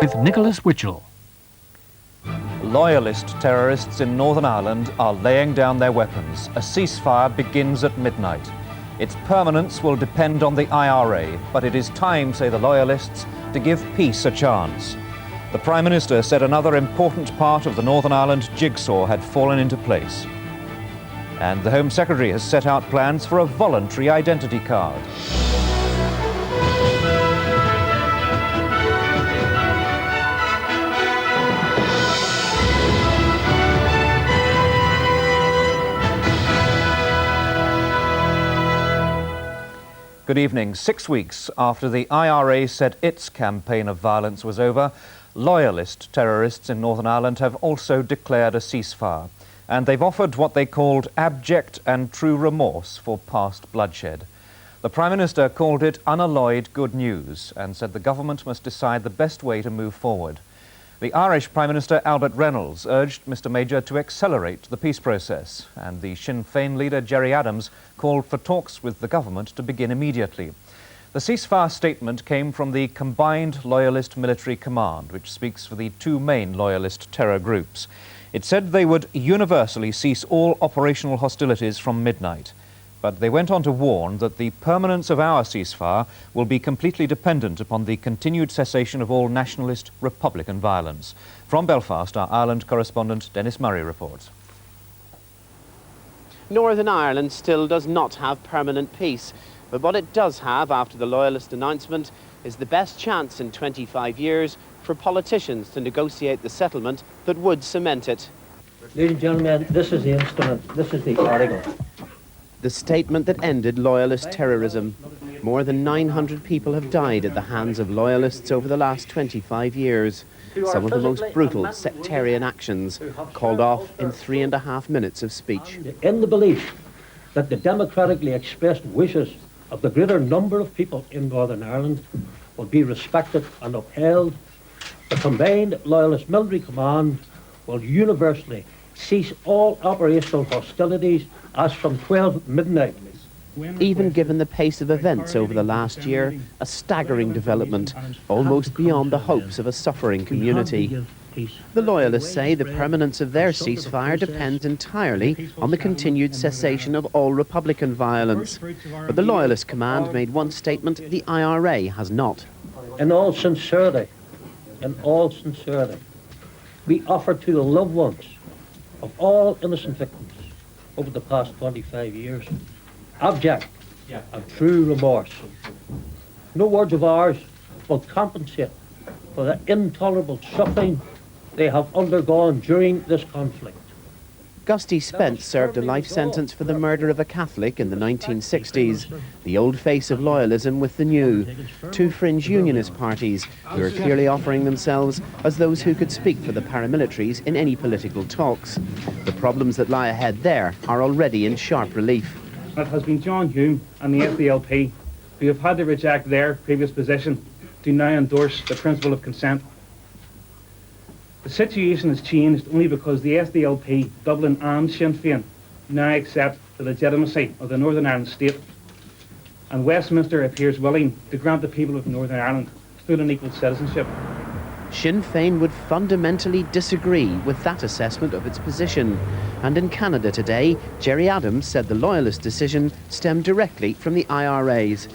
With Nicholas Witchell. Loyalist terrorists in Northern Ireland are laying down their weapons. A ceasefire begins at midnight. Its permanence will depend on the IRA, but it is time, say the Loyalists, to give peace a chance. The Prime Minister said another important part of the Northern Ireland jigsaw had fallen into place. And the Home Secretary has set out plans for a voluntary identity card. Good evening. 6 weeks after the IRA said its campaign of violence was over, Loyalist terrorists in Northern Ireland have also declared a ceasefire, and they've offered what they called abject and true remorse for past bloodshed. The Prime Minister called it unalloyed good news and said the government must decide the best way to move forward. The Irish Prime Minister Albert Reynolds urged Mr Major to accelerate the peace process, and the Sinn Féin leader Gerry Adams called for talks with the government to begin immediately. The ceasefire statement came from the Combined Loyalist Military Command, which speaks for the two main Loyalist terror groups. It said they would universally cease all operational hostilities from midnight. But they went on to warn that the permanence of our ceasefire will be completely dependent upon the continued cessation of all nationalist Republican violence. From Belfast, our Ireland correspondent Dennis Murray reports. Northern Ireland still does not have permanent peace, but what it does have after the Loyalist announcement is the best chance in 25 years for politicians to negotiate the settlement that would cement it. Ladies and gentlemen, this is the instrument, this is the article. The statement that ended Loyalist terrorism. More than 900 people have died at the hands of Loyalists over the last 25 years. Some of the most brutal sectarian actions called off in 3.5 minutes of speech. In the belief that the democratically expressed wishes of the greater number of people in Northern Ireland will be respected and upheld, the Combined Loyalist Military Command will universally cease all operational hostilities as from 12 midnight. Even given the pace of events over the last year, a staggering development, almost beyond the hopes of a suffering community. The Loyalists say the permanence of their ceasefire depends entirely on the continued cessation of all Republican violence. But the Loyalist command made one statement the IRA has not. In all sincerity, we offer to the loved ones of all innocent victims over the past 25 years abject and true remorse. No words of ours will compensate for the intolerable suffering they have undergone during this conflict. Gusty Spence served a life sentence for the murder of a Catholic in the 1960s, the old face of loyalism with the new. Two fringe unionist parties who are clearly offering themselves as those who could speak for the paramilitaries in any political talks. The problems that lie ahead there are already in sharp relief. It has been John Hume and the SDLP, who have had to reject their previous position, to now endorse the principle of consent. The situation has changed only because the SDLP, Dublin and Sinn Féin now accept the legitimacy of the Northern Ireland state, and Westminster appears willing to grant the people of Northern Ireland full and equal citizenship. Sinn Féin would fundamentally disagree with that assessment of its position. And in Canada today, Gerry Adams said the Loyalist decision stemmed directly from the IRAs.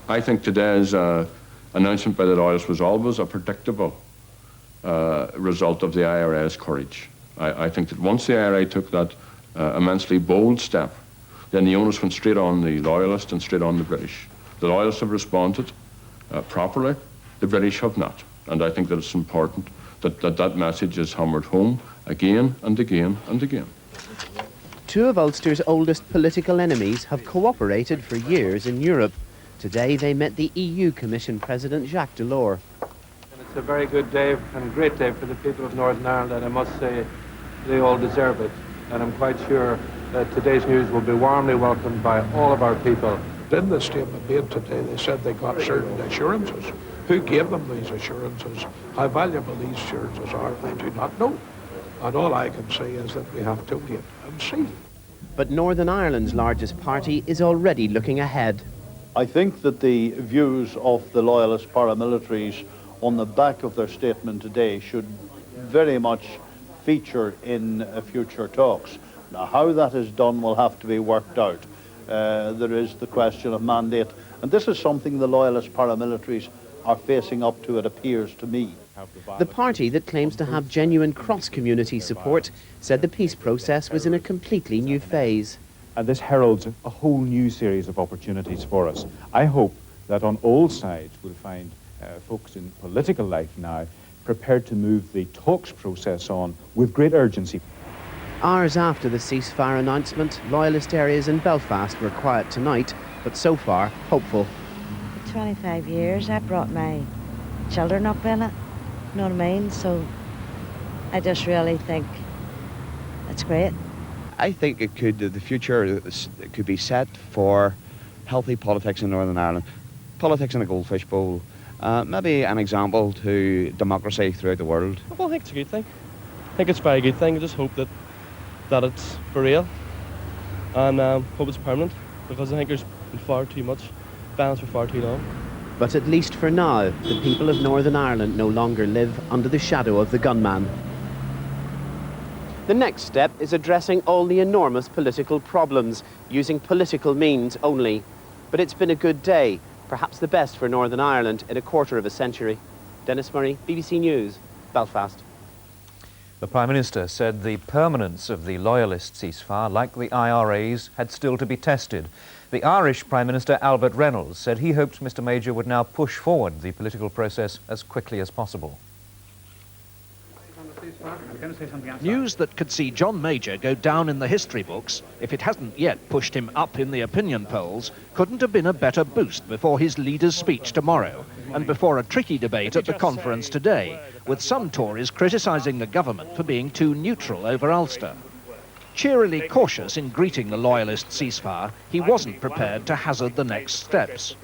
I think today's announcement by the Loyalists was always a predictable result of the IRA's courage. I think that once the IRA took that immensely bold step, then the onus went straight on the Loyalists and straight on the British. The Loyalists have responded properly, the British have not. And I think that it's important that that message is hammered home again and again and again. Two of Ulster's oldest political enemies have cooperated for years in Europe. Today they met the EU Commission President Jacques Delors. It's a very good day and a great day for the people of Northern Ireland, and I must say they all deserve it. And I'm quite sure that today's news will be warmly welcomed by all of our people. In the statement made today, they said they got certain assurances. Who gave them these assurances? How valuable these assurances are, I do not know. And all I can say is that we have to wait and see. But Northern Ireland's largest party is already looking ahead. I think that the views of the Loyalist paramilitaries on the back of their statement today should very much feature in future talks. Now, how that is done will have to be worked out. There is the question of mandate, and this is something the Loyalist paramilitaries are facing up to, it appears to me. The party that claims to have genuine cross-community support said the peace process was in a completely new phase. And this heralds a whole new series of opportunities for us. I hope that on all sides we'll find folks in political life now prepared to move the talks process on with great urgency. Hours after the ceasefire announcement, Loyalist areas in Belfast were quiet tonight, but so far hopeful. 25 years, I brought my children up in it, you know what I mean? So I just really think it's great. I think the future could be set for healthy politics in Northern Ireland. Politics in a goldfish bowl. Maybe an example to democracy throughout the world. Well, I think it's a good thing. I think it's a very good thing. I just hope that it's for real and hope it's permanent, because I think there's been far too much violence for far too long. But at least for now, the people of Northern Ireland no longer live under the shadow of the gunman. The next step is addressing all the enormous political problems, using political means only. But it's been a good day, perhaps the best for Northern Ireland in a quarter of a century. Dennis Murray, BBC News, Belfast. The Prime Minister said the permanence of the Loyalist ceasefire, like the IRA's, had still to be tested. The Irish Prime Minister, Albert Reynolds, said he hoped Mr Major would now push forward the political process as quickly as possible. News that could see John Major go down in the history books, if it hasn't yet pushed him up in the opinion polls, couldn't have been a better boost before his leader's speech tomorrow and before a tricky debate at the conference today, with some Tories criticising the government for being too neutral over Ulster. Cheerily cautious in greeting the Loyalist ceasefire, he wasn't prepared to hazard the next steps.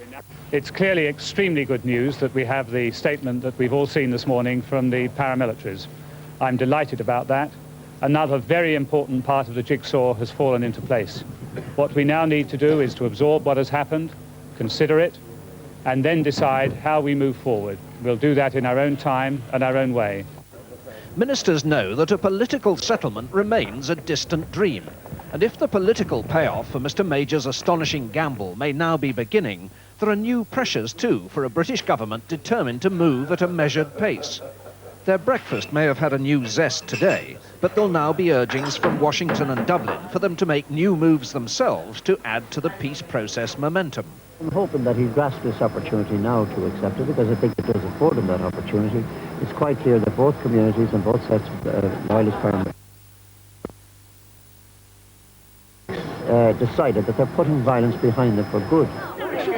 It's clearly extremely good news that we have the statement that we've all seen this morning from the paramilitaries. I'm delighted about that. Another very important part of the jigsaw has fallen into place. What we now need to do is to absorb what has happened, consider it, and then decide how we move forward. We'll do that in our own time and our own way. Ministers know that a political settlement remains a distant dream. And if the political payoff for Mr Major's astonishing gamble may now be beginning, there are new pressures too for a British government determined to move at a measured pace. Their breakfast may have had a new zest today, but there'll now be urgings from Washington and Dublin for them to make new moves themselves to add to the peace process momentum. I'm hoping that he'll grasp this opportunity now to accept it, because I think it does afford him that opportunity. It's quite clear that both communities and both sets of Loyalist paramilitaries decided that they're putting violence behind them for good.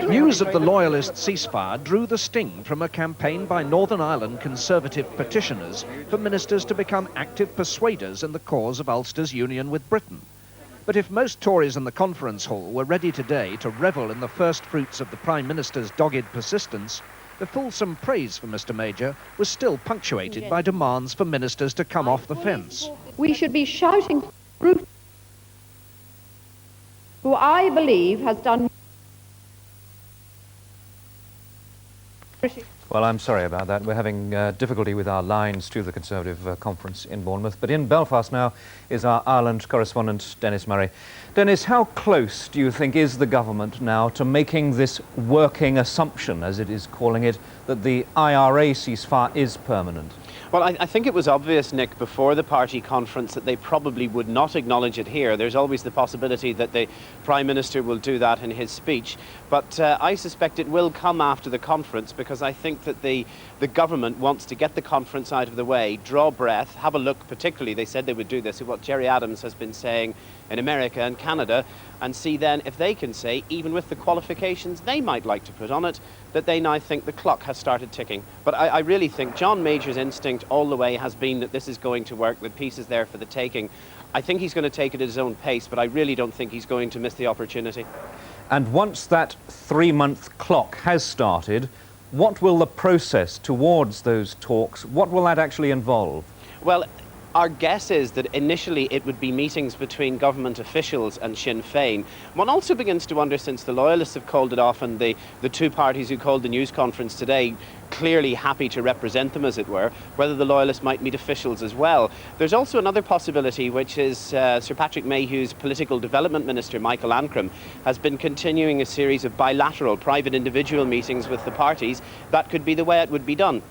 News of the Loyalist ceasefire drew the sting from a campaign by Northern Ireland Conservative petitioners for ministers to become active persuaders in the cause of Ulster's union with Britain. But if most Tories in the conference hall were ready today to revel in the first fruits of the Prime Minister's dogged persistence, the fulsome praise for Mr Major was still punctuated by demands for ministers to come off the fence. We should be shouting for who I believe has done. Well, I'm sorry about that. We're having difficulty with our lines to the Conservative conference in Bournemouth. But in Belfast now is our Ireland correspondent, Dennis Murray. Dennis, how close do you think is the government now to making this working assumption, as it is calling it, that the IRA ceasefire is permanent? Well, I think it was obvious, Nick, before the party conference that they probably would not acknowledge it here. There's always the possibility that the Prime Minister will do that in his speech. But I suspect it will come after the conference, because I think that the government wants to get the conference out of the way, draw breath, have a look, particularly, they said they would do this, at what Gerry Adams has been saying in America and Canada, and see then if they can say, even with the qualifications they might like to put on it, that they now think the clock has started ticking. But I really think John Major's instinct all the way has been that this is going to work, that peace is there for the taking. I think he's going to take it at his own pace, but I really don't think he's going to miss the opportunity. And once that 3-month clock has started, what will the process towards those talks, what will that actually involve? Well, Our guess is that initially it would be meetings between government officials and Sinn Féin. One also begins to wonder, since the Loyalists have called it off and the two parties who called the news conference today clearly happy to represent them, as it were, whether the Loyalists might meet officials as well. There's also another possibility, which is Sir Patrick Mayhew's Political Development Minister, Michael Ancram, has been continuing a series of bilateral, private individual meetings with the parties. That could be the way it would be done.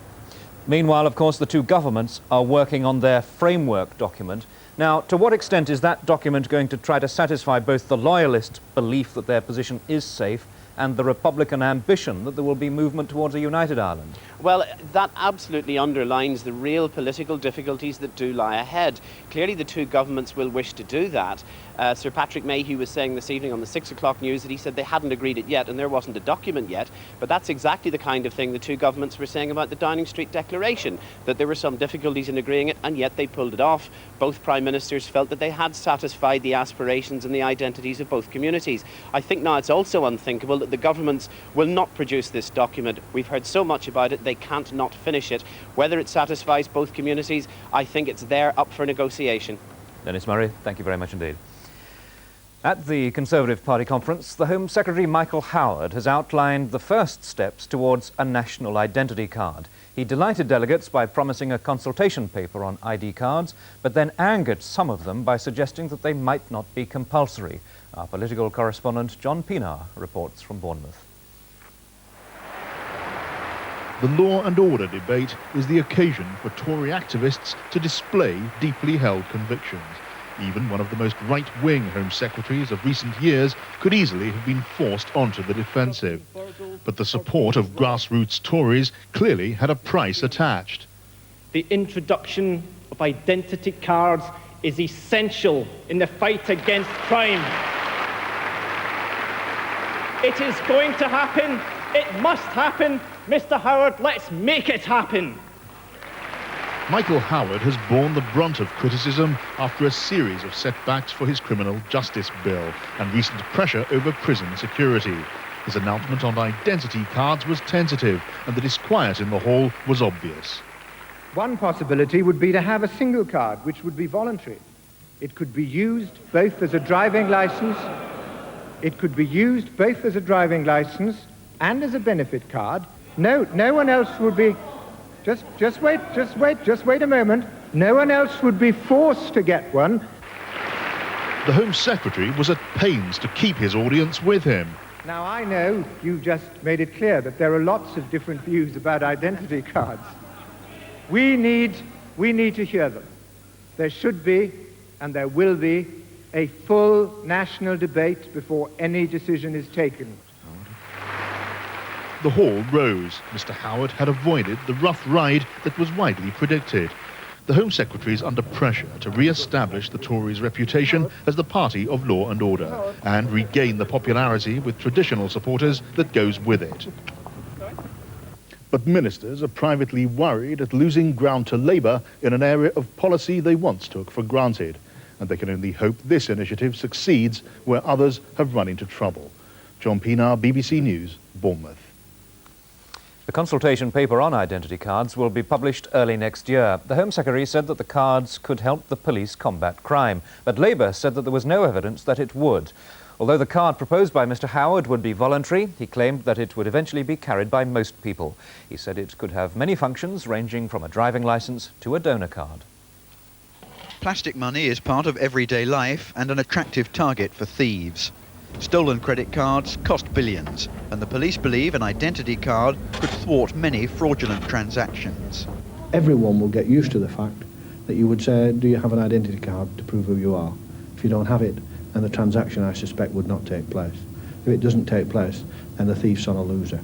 Meanwhile, of course, the two governments are working on their framework document. Now, to what extent is that document going to try to satisfy both the Loyalist belief that their position is safe and the Republican ambition that there will be movement towards a united Ireland? Well, that absolutely underlines the real political difficulties that do lie ahead. Clearly the two governments will wish to do that. Sir Patrick Mayhew was saying this evening on the 6 o'clock news that he said they hadn't agreed it yet and there wasn't a document yet, but that's exactly the kind of thing the two governments were saying about the Downing Street Declaration, that there were some difficulties in agreeing it and yet they pulled it off. Both Prime Ministers felt that they had satisfied the aspirations and the identities of both communities. I think now it's also unthinkable that the governments will not produce this document. We've heard so much about it, they can't not finish it. Whether it satisfies both communities, I think it's there up for negotiation. Dennis Murray, thank you very much indeed. At the Conservative Party conference, the Home Secretary Michael Howard has outlined the first steps towards a national identity card. He delighted delegates by promising a consultation paper on ID cards, but then angered some of them by suggesting that they might not be compulsory. Our political correspondent John Pienaar reports from Bournemouth. The law and order debate is the occasion for Tory activists to display deeply held convictions. Even one of the most right-wing Home Secretaries of recent years could easily have been forced onto the defensive. But the support of grassroots Tories clearly had a price attached. The introduction of identity cards is essential in the fight against crime. It is going to happen. It must happen. Mr. Howard, let's make it happen. Michael Howard has borne the brunt of criticism after a series of setbacks for his criminal justice bill and recent pressure over prison security. His announcement on identity cards was tentative and the disquiet in the hall was obvious. One possibility would be to have a single card, which would be voluntary. It could be used both as a driving license, and as a benefit card. No one else would be... Just wait a moment. No one else would be forced to get one. The Home Secretary was at pains to keep his audience with him. Now, I know you just made it clear that there are lots of different views about identity cards. We need to hear them. There should be, and there will be, a full national debate before any decision is taken. The hall rose. Mr. Howard had avoided the rough ride that was widely predicted. The Home Secretary is under pressure to re-establish the Tories' reputation as the party of law and order and regain the popularity with traditional supporters that goes with it. But ministers are privately worried at losing ground to Labour in an area of policy they once took for granted, and they can only hope this initiative succeeds where others have run into trouble. John Pienaar, BBC News, Bournemouth. The consultation paper on identity cards will be published early next year. The Home Secretary said that the cards could help the police combat crime, but Labour said that there was no evidence that it would. Although the card proposed by Mr. Howard would be voluntary, he claimed that it would eventually be carried by most people. He said it could have many functions, ranging from a driving licence to a donor card. Plastic money is part of everyday life and an attractive target for thieves. Stolen credit cards cost billions, and the police believe an identity card could thwart many fraudulent transactions. Everyone will get used to the fact that you would say, do you have an identity card to prove who you are? If you don't have it, then the transaction, I suspect, would not take place. If it doesn't take place, then the thief's on a loser.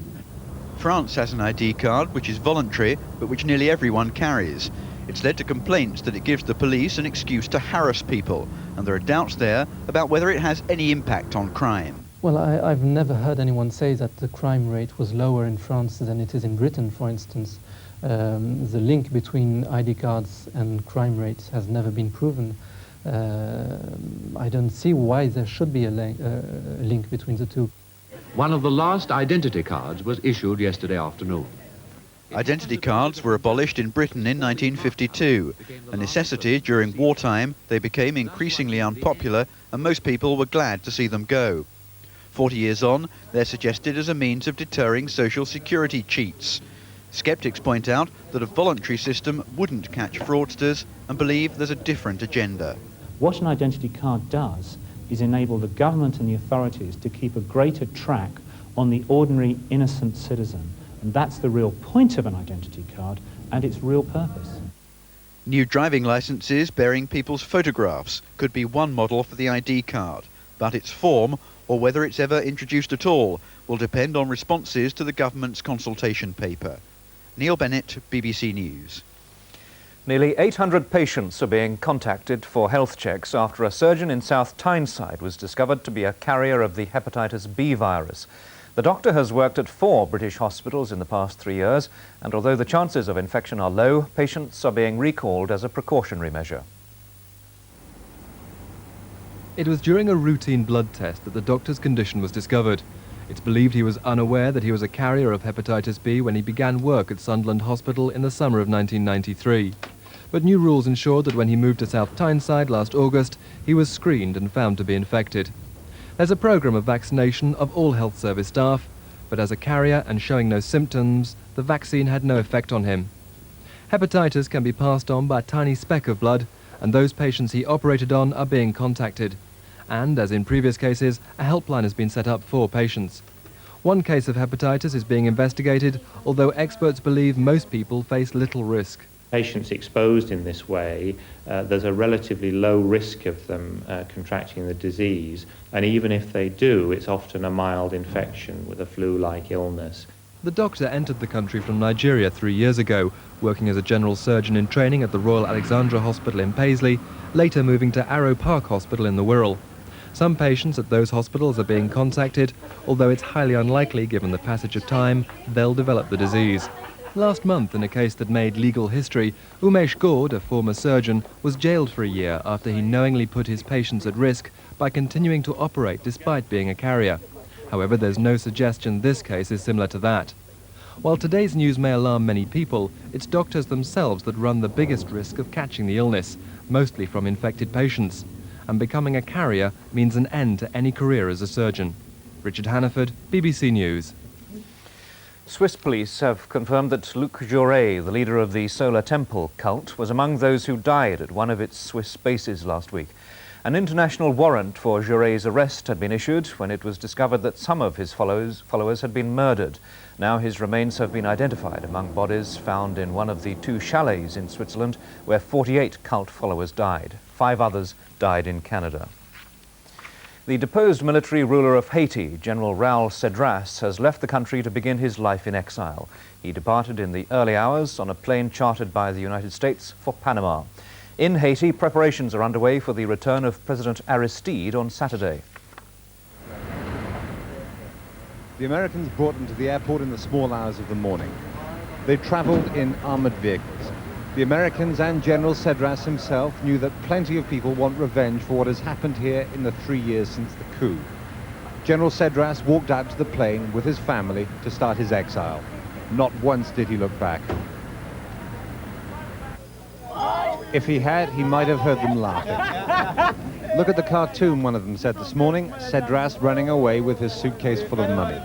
France has an ID card which is voluntary, but which nearly everyone carries. It's led to complaints that it gives the police an excuse to harass people, and there are doubts there about whether it has any impact on crime. Well, I've never heard anyone say that the crime rate was lower in France than it is in Britain, for instance. The link between ID cards and crime rates has never been proven. I don't see why there should be a link between the two. One of the last identity cards was issued yesterday afternoon. Identity cards were abolished in Britain in 1952. A necessity during wartime, they became increasingly unpopular and most people were glad to see them go. 40 years on, they're suggested as a means of deterring social security cheats. Skeptics point out that a voluntary system wouldn't catch fraudsters and believe there's a different agenda. What an identity card does is enable the government and the authorities to keep a greater track on the ordinary innocent citizen. And that's the real point of an identity card and its real purpose. New driving licences bearing people's photographs could be one model for the ID card, but its form, or whether it's ever introduced at all, will depend on responses to the government's consultation paper. Neil Bennett, BBC News. Nearly 800 patients are being contacted for health checks after a surgeon in South Tyneside was discovered to be a carrier of the Hepatitis B virus. The doctor has worked at 4 British hospitals in the past 3 years, and although the chances of infection are low, patients are being recalled as a precautionary measure. It was during a routine blood test that the doctor's condition was discovered. It's believed he was unaware that he was a carrier of hepatitis B when he began work at Sunderland Hospital in the summer of 1993. But new rules ensured that when he moved to South Tyneside last August, he was screened and found to be infected. There's a programme of vaccination of all health service staff, but as a carrier and showing no symptoms, the vaccine had no effect on him. Hepatitis can be passed on by a tiny speck of blood, and those patients he operated on are being contacted. And, as in previous cases, a helpline has been set up for patients. One case of hepatitis is being investigated, although experts believe most people face little risk. Patients exposed in this way, there's a relatively low risk of them contracting the disease, and even if they do, it's often a mild infection with a flu-like illness. The doctor entered the country from Nigeria 3 years ago, working as a general surgeon in training at the Royal Alexandra Hospital in Paisley, later moving to Arrow Park Hospital in the Wirral. Some patients at those hospitals are being contacted, although it's highly unlikely, given the passage of time, they'll develop the disease. Last month, in a case that made legal history, Umesh Gaud, a former surgeon, was jailed for a year after he knowingly put his patients at risk by continuing to operate despite being a carrier. However, there's no suggestion this case is similar to that. While today's news may alarm many people, it's doctors themselves that run the biggest risk of catching the illness, mostly from infected patients. And becoming a carrier means an end to any career as a surgeon. Richard Hannaford, BBC News. Swiss police have confirmed that Luc Jouret, the leader of the Solar Temple cult, was among those who died at one of its Swiss bases last week. An international warrant for Jouret's arrest had been issued when it was discovered that some of his followers had been murdered. Now his remains have been identified among bodies found in one of the 2 chalets in Switzerland where 48 cult followers died. 5 others died in Canada. The deposed military ruler of Haiti, General Raoul Cedras, has left the country to begin his life in exile. He departed in the early hours on a plane chartered by the United States for Panama. In Haiti, preparations are underway for the return of President Aristide on Saturday. The Americans brought them to the airport in the small hours of the morning. They traveled in armored vehicles. The Americans and General Cedras himself knew that plenty of people want revenge for what has happened here in the 3 years since the coup. General Cedras walked out to the plane with his family to start his exile. Not once did he look back. If he had, he might have heard them laughing. Look at the cartoon, one of them said this morning, Cedras running away with his suitcase full of money.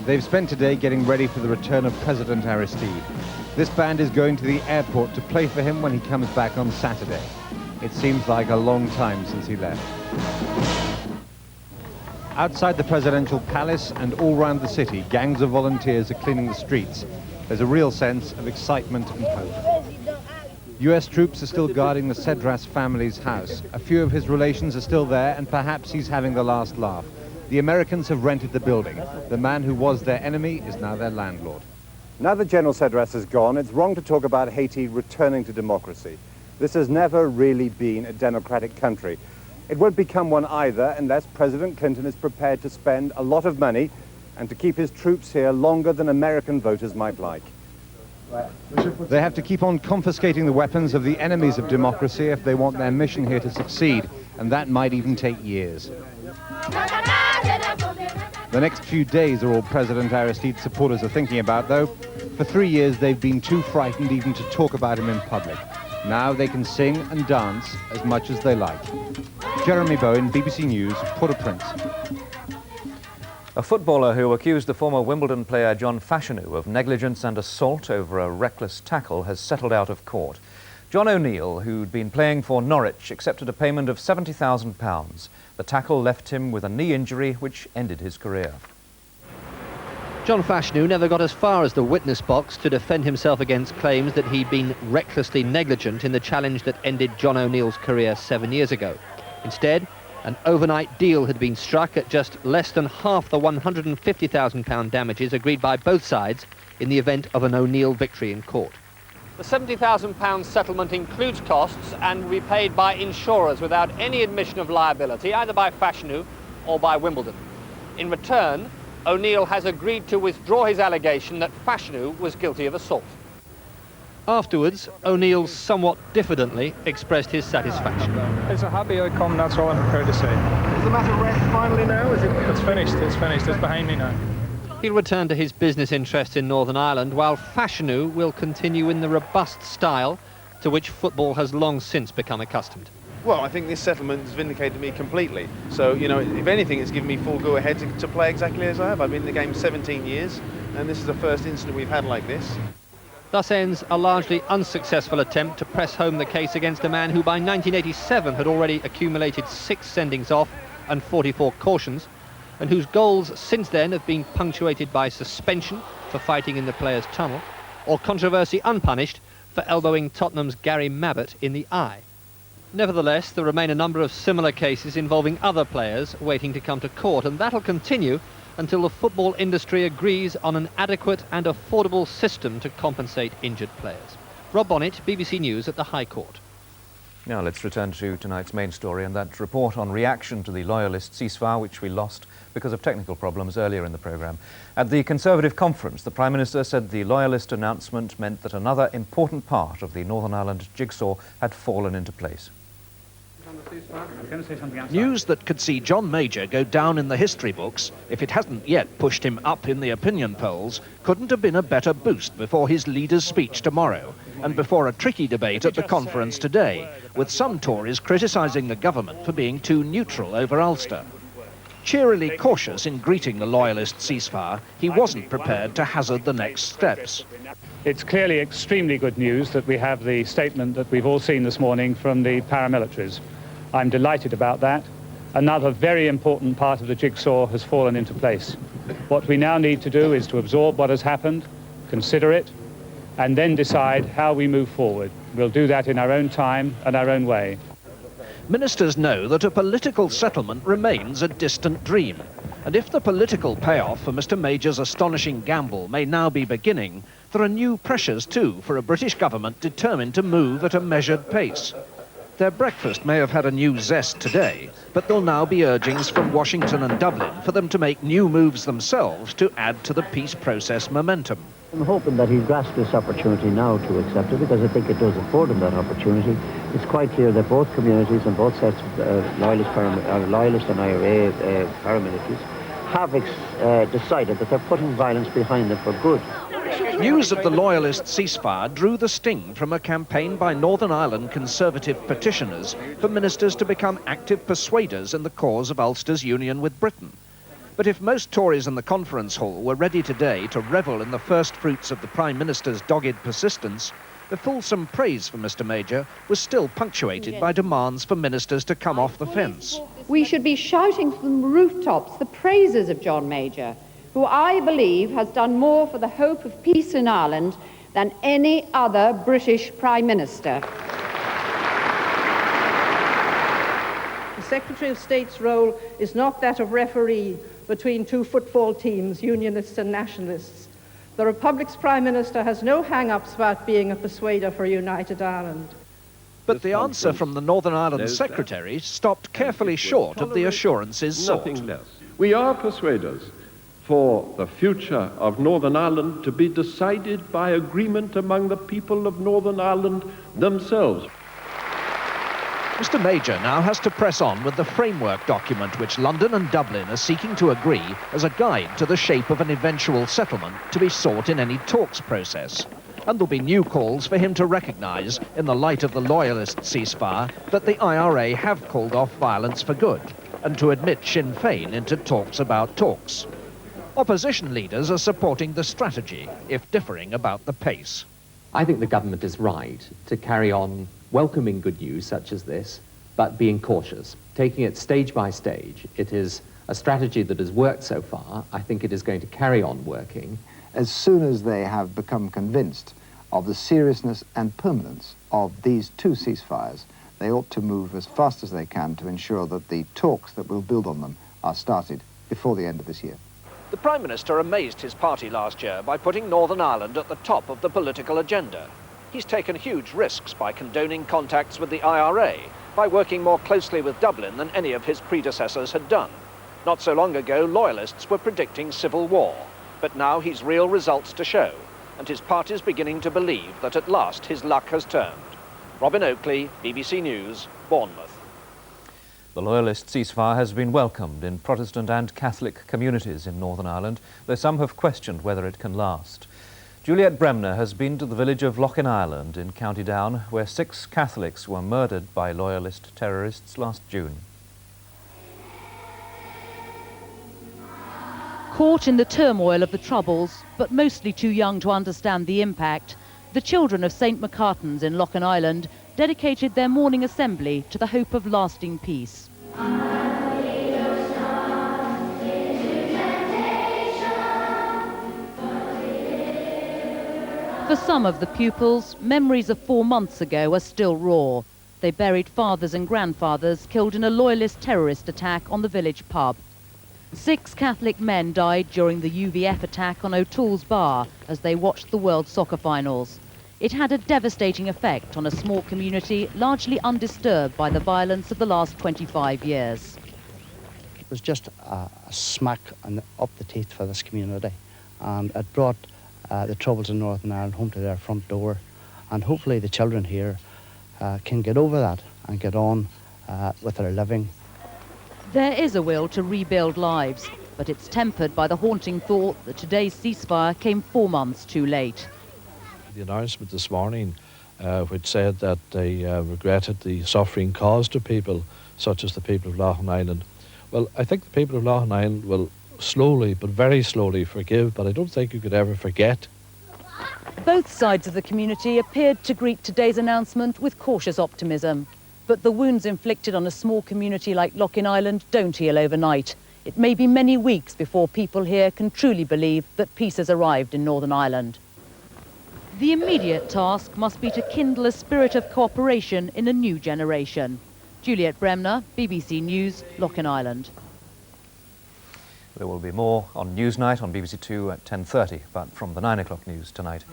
They've spent today getting ready for the return of President Aristide. This band is going to the airport to play for him when he comes back on Saturday. It seems like a long time since he left. Outside the presidential palace and all around the city, gangs of volunteers are cleaning the streets. There's a real sense of excitement and hope. US troops are still guarding the Cedras family's house. A few of his relations are still there, and perhaps he's having the last laugh. The Americans have rented the building. The man who was their enemy is now their landlord. Now that General Cedras is gone, it's wrong to talk about Haiti returning to democracy. This has never really been a democratic country. It won't become one either unless President Clinton is prepared to spend a lot of money and to keep his troops here longer than American voters might like. They have to keep on confiscating the weapons of the enemies of democracy if they want their mission here to succeed, and that might even take years. The next few days are all President Aristide's supporters are thinking about, though. For 3 years, they've been too frightened even to talk about him in public. Now they can sing and dance as much as they like. Jeremy Bowen, BBC News, Port-au-Prince. A footballer who accused the former Wimbledon player John Fashanu of negligence and assault over a reckless tackle has settled out of court. John O'Neill, who'd been playing for Norwich, accepted a payment of £70,000. The tackle left him with a knee injury which ended his career. John Fashanu never got as far as the witness box to defend himself against claims that he'd been recklessly negligent in the challenge that ended John O'Neill's career 7 years ago. Instead, an overnight deal had been struck at just less than half the £150,000 damages agreed by both sides in the event of an O'Neill victory in court. The £70,000 settlement includes costs and will be paid by insurers without any admission of liability, either by Fashanu or by Wimbledon. In return, O'Neill has agreed to withdraw his allegation that Fashanu was guilty of assault. Afterwards, O'Neill somewhat diffidently expressed his satisfaction. It's a happy outcome, that's all I'm prepared to say. Is the matter rest finally now? It's finished, it's behind me now. He'll return to his business interests in Northern Ireland, while Fashanu will continue in the robust style to which football has long since become accustomed. Well, I think this settlement has vindicated me completely. So, you know, if anything, it's given me full go-ahead to play exactly as I have. I've been in the game 17 years, and this is the first incident we've had like this. Thus ends a largely unsuccessful attempt to press home the case against a man who by 1987 had already accumulated 6 sendings off and 44 cautions, and whose goals since then have been punctuated by suspension for fighting in the players' tunnel, or controversy unpunished for elbowing Tottenham's Gary Mabbott in the eye. Nevertheless, there remain a number of similar cases involving other players waiting to come to court, and that'll continue until the football industry agrees on an adequate and affordable system to compensate injured players. Rob Bonnet, BBC News at the High Court. Now let's return to tonight's main story, and that report on reaction to the Loyalist ceasefire, which we lost because of technical problems earlier in the programme. At the Conservative conference, the Prime Minister said the Loyalist announcement meant that another important part of the Northern Ireland jigsaw had fallen into place. News that could see John Major go down in the history books, if it hasn't yet pushed him up in the opinion polls, couldn't have been a better boost before his leader's speech tomorrow, and before a tricky debate at the conference today, with some Tories criticising the government for being too neutral over Ulster. Cheerily cautious in greeting the Loyalist ceasefire, he wasn't prepared to hazard the next steps. It's clearly extremely good news that we have the statement that we've all seen this morning from the paramilitaries. I'm delighted about that. Another very important part of the jigsaw has fallen into place. What we now need to do is to absorb what has happened, consider it, and then decide how we move forward. We'll do that in our own time and our own way. Ministers know that a political settlement remains a distant dream. And if the political payoff for Mr Major's astonishing gamble may now be beginning, there are new pressures too for a British government determined to move at a measured pace. Their breakfast may have had a new zest today, but there'll now be urgings from Washington and Dublin for them to make new moves themselves to add to the peace process momentum. I'm hoping that he'll grasp this opportunity now to accept it, because I think it does afford him that opportunity. It's quite clear that both communities and both sets of Loyalist and IRA paramilitaries have decided that they're putting violence behind them for good. News of the Loyalist ceasefire drew the sting from a campaign by Northern Ireland Conservative petitioners for ministers to become active persuaders in the cause of Ulster's union with Britain. But if most Tories in the conference hall were ready today to revel in the first fruits of the Prime Minister's dogged persistence, the fulsome praise for Mr Major was still punctuated by demands for ministers to come off the fence. We should be shouting from the rooftops the praises of John Major, who I believe has done more for the hope of peace in Ireland than any other British Prime Minister. The Secretary of State's role is not that of referee between two football teams, Unionists and Nationalists. The Republic's Prime Minister has no hang-ups about being a persuader for United Ireland. But the answer from the Northern Ireland Secretary stopped carefully short of the assurances sought. Nothing less. We are persuaders for the future of Northern Ireland to be decided by agreement among the people of Northern Ireland themselves. Mr Major now has to press on with the framework document which London and Dublin are seeking to agree as a guide to the shape of an eventual settlement to be sought in any talks process. And there'll be new calls for him to recognise, in the light of the Loyalist ceasefire, that the IRA have called off violence for good, and to admit Sinn Féin into talks about talks. Opposition leaders are supporting the strategy, if differing about the pace. I think the government is right to carry on welcoming good news such as this, but being cautious, taking it stage by stage. It is a strategy that has worked so far. I think it is going to carry on working. As soon as they have become convinced of the seriousness and permanence of these two ceasefires, they ought to move as fast as they can to ensure that the talks that will build on them are started before the end of this year. The Prime Minister amazed his party last year by putting Northern Ireland at the top of the political agenda. He's taken huge risks by condoning contacts with the IRA, by working more closely with Dublin than any of his predecessors had done. Not so long ago, Loyalists were predicting civil war, but now he's real results to show, and his party's beginning to believe that at last his luck has turned. Robin Oakley, BBC News, Bournemouth. The Loyalist ceasefire has been welcomed in Protestant and Catholic communities in Northern Ireland, though some have questioned whether it can last. Juliet Bremner has been to the village of Loughin Ireland in County Down, where 6 Catholics were murdered by Loyalist terrorists last June. Caught in the turmoil of the Troubles, but mostly too young to understand the impact, the children of St Macartans in Loughin Ireland dedicated their morning assembly to the hope of lasting peace. For some of the pupils, memories of 4 months ago are still raw. They buried fathers and grandfathers killed in a Loyalist terrorist attack on the village pub. 6 Catholic men died during the UVF attack on O'Toole's bar as they watched the World Soccer Finals. It had a devastating effect on a small community largely undisturbed by the violence of the last 25 years. It was just a smack up the teeth for this community, and it brought the Troubles in Northern Ireland home to their front door, and hopefully the children here can get over that and get on with their living. There is a will to rebuild lives, but it's tempered by the haunting thought that today's ceasefire came 4 months too late. The announcement this morning, which said that they regretted the suffering caused to people such as the people of Loughin Island. Well, I think the people of Loughin Island will slowly, but very slowly, forgive, but I don't think you could ever forget. Both sides of the community appeared to greet today's announcement with cautious optimism. But the wounds inflicted on a small community like Loughin Island don't heal overnight. It may be many weeks before people here can truly believe that peace has arrived in Northern Ireland. The immediate task must be to kindle a spirit of cooperation in a new generation. Juliet Bremner, BBC News, Loughin Island. There will be more on Newsnight on BBC2 at 10:30, but from the 9 o'clock news tonight.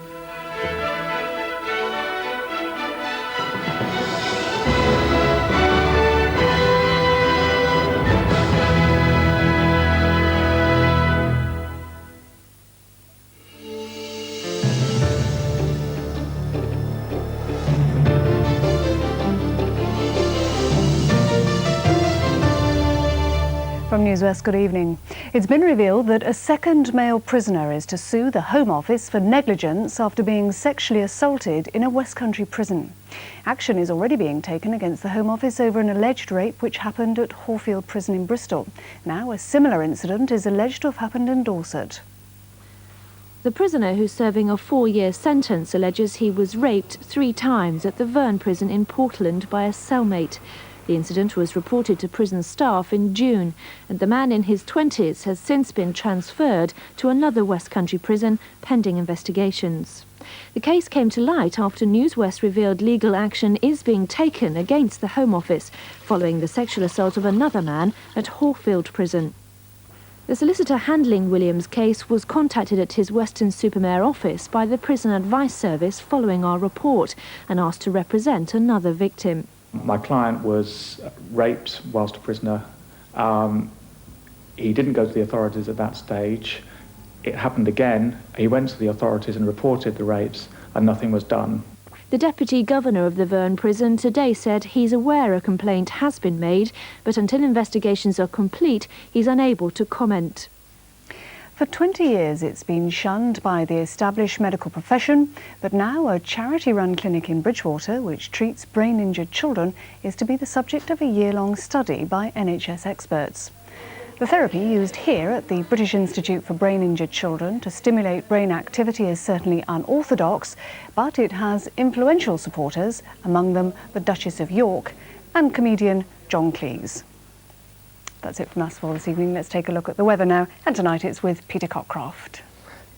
From News West, good evening. It's been revealed that a second male prisoner is to sue the Home Office for negligence after being sexually assaulted in a West Country prison. Action is already being taken against the Home Office over an alleged rape which happened at Horfield Prison in Bristol. Now a similar incident is alleged to have happened in Dorset. The prisoner, who's serving a 4-year sentence, alleges he was raped 3 times at the Verne prison in Portland by a cellmate. The incident was reported to prison staff in June, and the man in his 20s has since been transferred to another West Country prison pending investigations. The case came to light after News West revealed legal action is being taken against the Home Office following the sexual assault of another man at Horfield prison. The solicitor handling William's case was contacted at his Weston-super-Mare office by the Prison Advice Service following our report and asked to represent another victim. My client was raped whilst a prisoner. He didn't go to the authorities at that stage. It happened again. He went to the authorities and reported the rapes, and nothing was done. The Deputy Governor of the Verne prison today said he's aware a complaint has been made, but until investigations are complete, he's unable to comment. For 20 years it's been shunned by the established medical profession, but now a charity-run clinic in Bridgwater, which treats brain-injured children, is to be the subject of a year-long study by NHS experts. The therapy used here at the British Institute for Brain-Injured Children to stimulate brain activity is certainly unorthodox, but it has influential supporters, among them the Duchess of York and comedian John Cleese. That's it from us for this evening. Let's take a look at the weather now, and tonight it's with Peter Cockroft.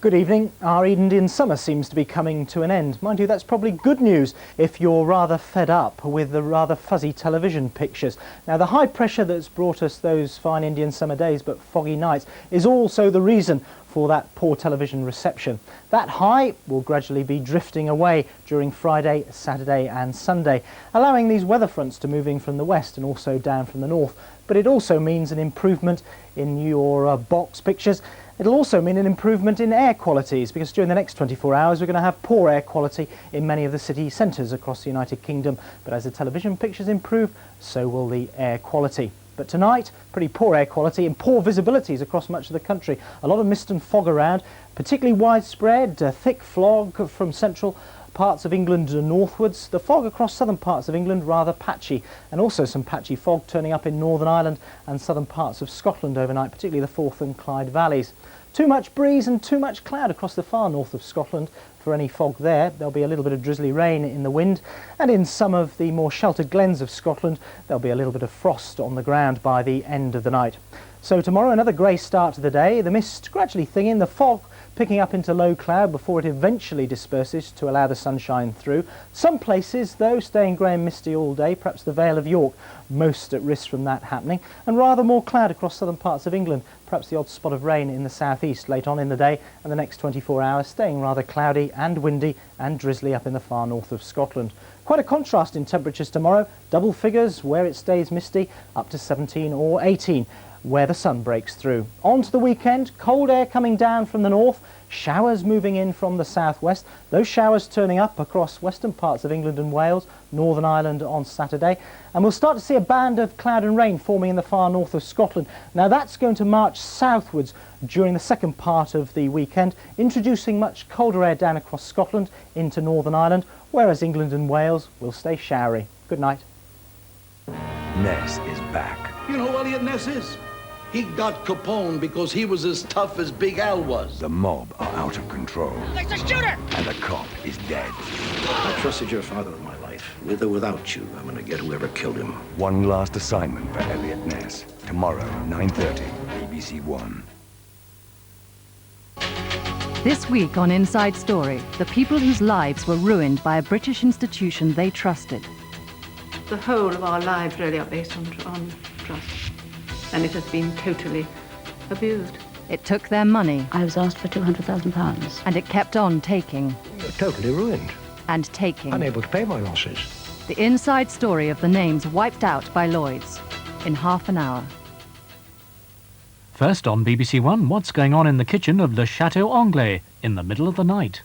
Good evening. Our Indian summer seems to be coming to an end. Mind you, that's probably good news if you're rather fed up with the rather fuzzy television pictures. Now, the high pressure that's brought us those fine Indian summer days but foggy nights is also the reason for that poor television reception. That high will gradually be drifting away during Friday, Saturday and Sunday, allowing these weather fronts to move in from the west and also down from the north. But it also means an improvement in your box pictures. It'll also mean an improvement in air qualities, because during the next 24 hours we're going to have poor air quality in many of the city centres across the United Kingdom. But as the television pictures improve, so will the air quality. But tonight, pretty poor air quality and poor visibilities across much of the country. A lot of mist and fog around, particularly widespread, thick fog from central parts of England northwards. The fog across southern parts of England rather patchy, and also some patchy fog turning up in Northern Ireland and southern parts of Scotland overnight, particularly the Forth and Clyde valleys. Too much breeze and too much cloud across the far north of Scotland for any fog there. There'll be a little bit of drizzly rain in the wind, and in some of the more sheltered glens of Scotland there'll be a little bit of frost on the ground by the end of the night. So tomorrow, another grey start to the day, the mist gradually thinning, the fog picking up into low cloud before it eventually disperses to allow the sunshine through. Some places, though, staying grey and misty all day, perhaps the Vale of York most at risk from that happening, and rather more cloud across southern parts of England, perhaps the odd spot of rain in the southeast late on in the day, and the next 24 hours staying rather cloudy and windy and drizzly up in the far north of Scotland. Quite a contrast in temperatures tomorrow, double figures where it stays misty, up to 17 or 18. Where the sun breaks through. On to the weekend, cold air coming down from the north, showers moving in from the southwest, those showers turning up across western parts of England and Wales, Northern Ireland on Saturday, and we'll start to see a band of cloud and rain forming in the far north of Scotland. Now that's going to march southwards during the second part of the weekend, introducing much colder air down across Scotland into Northern Ireland, whereas England and Wales will stay showery. Good night. Ness is back. You know who Eliot Ness is? He got Capone because he was as tough as Big Al was. The mob are out of control. There's a shooter! And the cop is dead. I trusted your father with my life. With or without you, I'm gonna get whoever killed him. One last assignment for Eliot Ness. Tomorrow, 9:30, BBC1. This week on Inside Story, the people whose lives were ruined by a British institution they trusted. The whole of our lives really are based on trust. And it has been totally abused. It took their money. I was asked for £200,000. And it kept on taking. Totally ruined. And taking. Unable to pay my losses. The inside story of the names wiped out by Lloyds in half an hour. First on BBC1, what's going on in the kitchen of Le Chateau Anglais in the middle of the night?